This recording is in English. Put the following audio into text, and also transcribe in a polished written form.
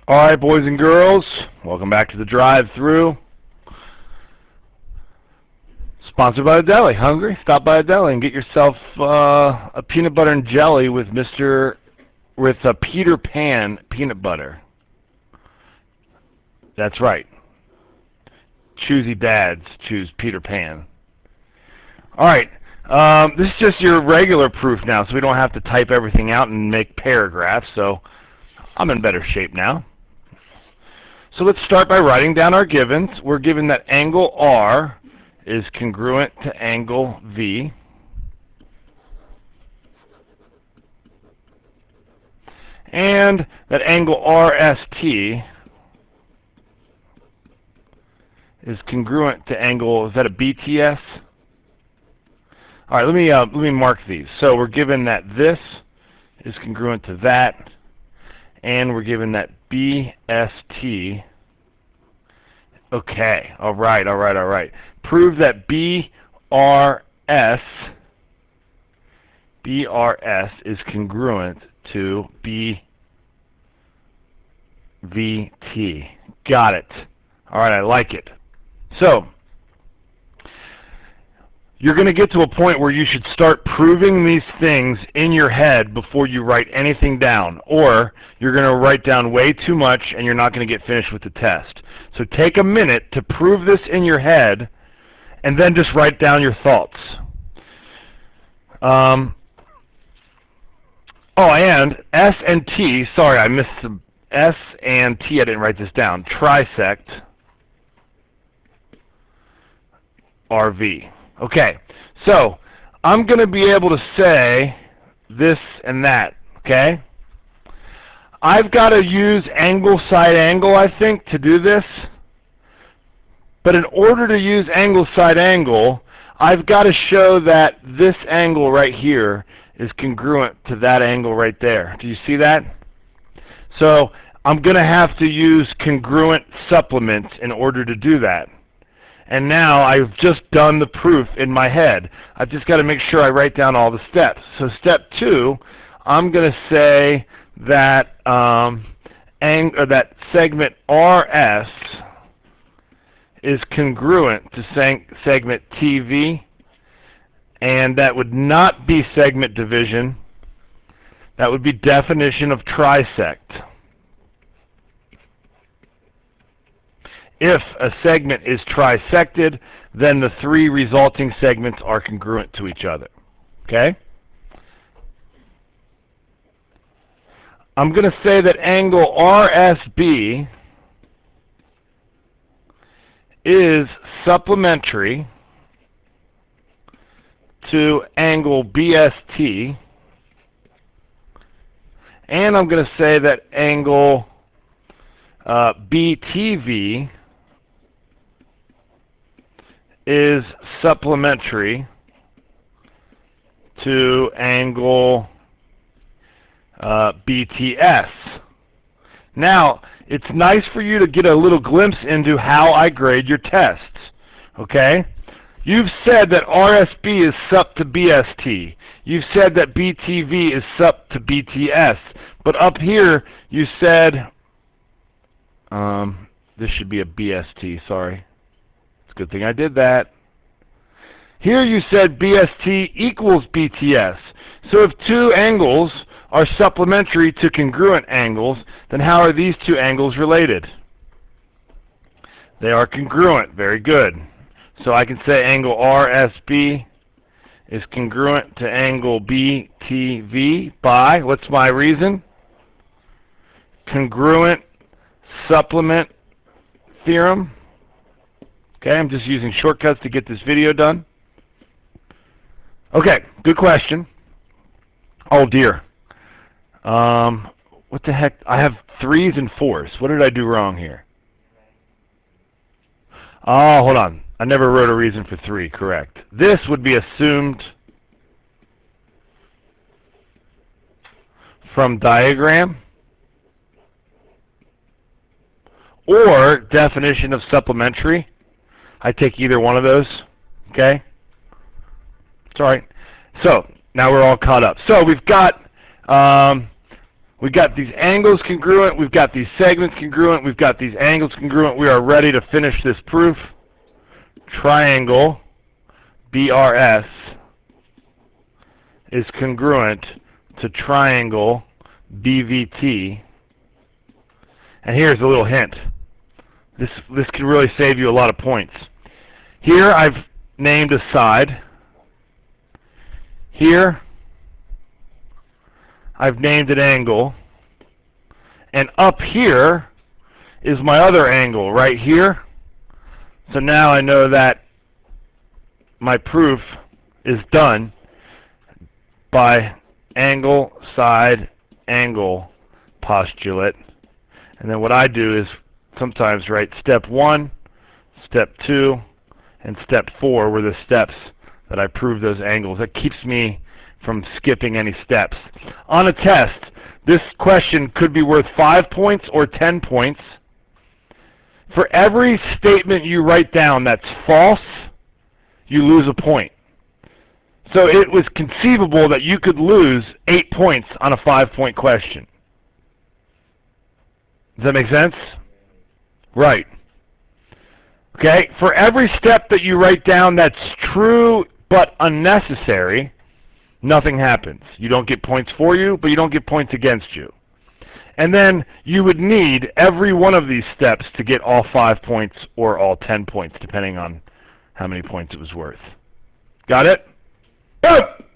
All right, boys and girls, welcome back to the drive-thru. Sponsored by the deli. Hungry? Stop by a deli and get yourself a peanut butter and jelly with Peter Pan peanut butter. That's right. Choosy dads choose Peter Pan. All right, this is just your regular proof now, so we don't have to type everything out and make paragraphs. So I'm in better shape now. So let's start by writing down our givens. We're given that angle R is congruent to angle V. And that angle RST is congruent to angle, is that a BTS? All right, let me mark these. So we're given that this is congruent to that, and we're given that BST. Okay, all right. Prove that BRS is congruent to BVT. Got it. All right, I like it. So you're going to get to a point where you should start proving these things in your head before you write anything down, or you're going to write down way too much and you're not going to get finished with the test. So take a minute to prove this in your head and then just write down your thoughts. And S and T, sorry, I missed some S and T, I didn't write this down. Trisect RV. Okay, so I'm going to be able to say this and that, okay? I've got to use angle, side angle, I think, to do this. But in order to use angle, side angle, I've got to show that this angle right here is congruent to that angle right there. Do you see that? So I'm going to have to use congruent supplements in order to do that. And now I've just done the proof in my head. I've just got to make sure I write down all the steps. So step 2, I'm going to say that that segment RS is congruent to segment TV, and that would not be segment division. That would be definition of trisect. If a segment is trisected, then the 3 resulting segments are congruent to each other. Okay? I'm going to say that angle RSB is supplementary to angle BST, and I'm going to say that angle BTV is supplementary to angle BTS. Now, it's nice for you to get a little glimpse into how I grade your tests, okay? You've said that RSB is sup to BST. You've said that BTV is sup to BTS. But up here, you said, this should be a BST, sorry. It's a good thing I did that. Here you said BST equals BTS. So if 2 angles are supplementary to congruent angles, then how are these 2 angles related? They are congruent. Very good. So I can say angle RSB is congruent to angle BTV by, what's my reason? Congruent supplement theorem. Okay, I'm just using shortcuts to get this video done. Okay, good question. Oh dear. What the heck? I have 3s and 4s. What did I do wrong here? Oh, hold on. I never wrote a reason for 3, correct. This would be assumed from diagram or definition of supplementary. I take either one of those, okay? It's all right. So now we're all caught up. So we've got We got these angles congruent, we've got these segments congruent, we've got these angles congruent. We are ready to finish this proof. Triangle BRS is congruent to triangle BVT. And here's a little hint. This can really save you a lot of points. Here I've named a side. Here I've named an angle. And up here is my other angle right here. So now I know that my proof is done by angle, side, angle postulate. And then what I do is sometimes write step 1, step 2, and step 4 were the steps that I prove those angles. That keeps me from skipping any steps. On a test, this question could be worth 5 points or 10 points. For every statement you write down that's false, you lose a point. So it was conceivable that you could lose 8 points on a 5-point question. Does that make sense? Right. Okay, for every step that you write down that's true but unnecessary, nothing happens. You don't get points for you, but you don't get points against you. And then you would need every one of these steps to get all 5 points or all 10 points, depending on how many points it was worth. Got it? Yep.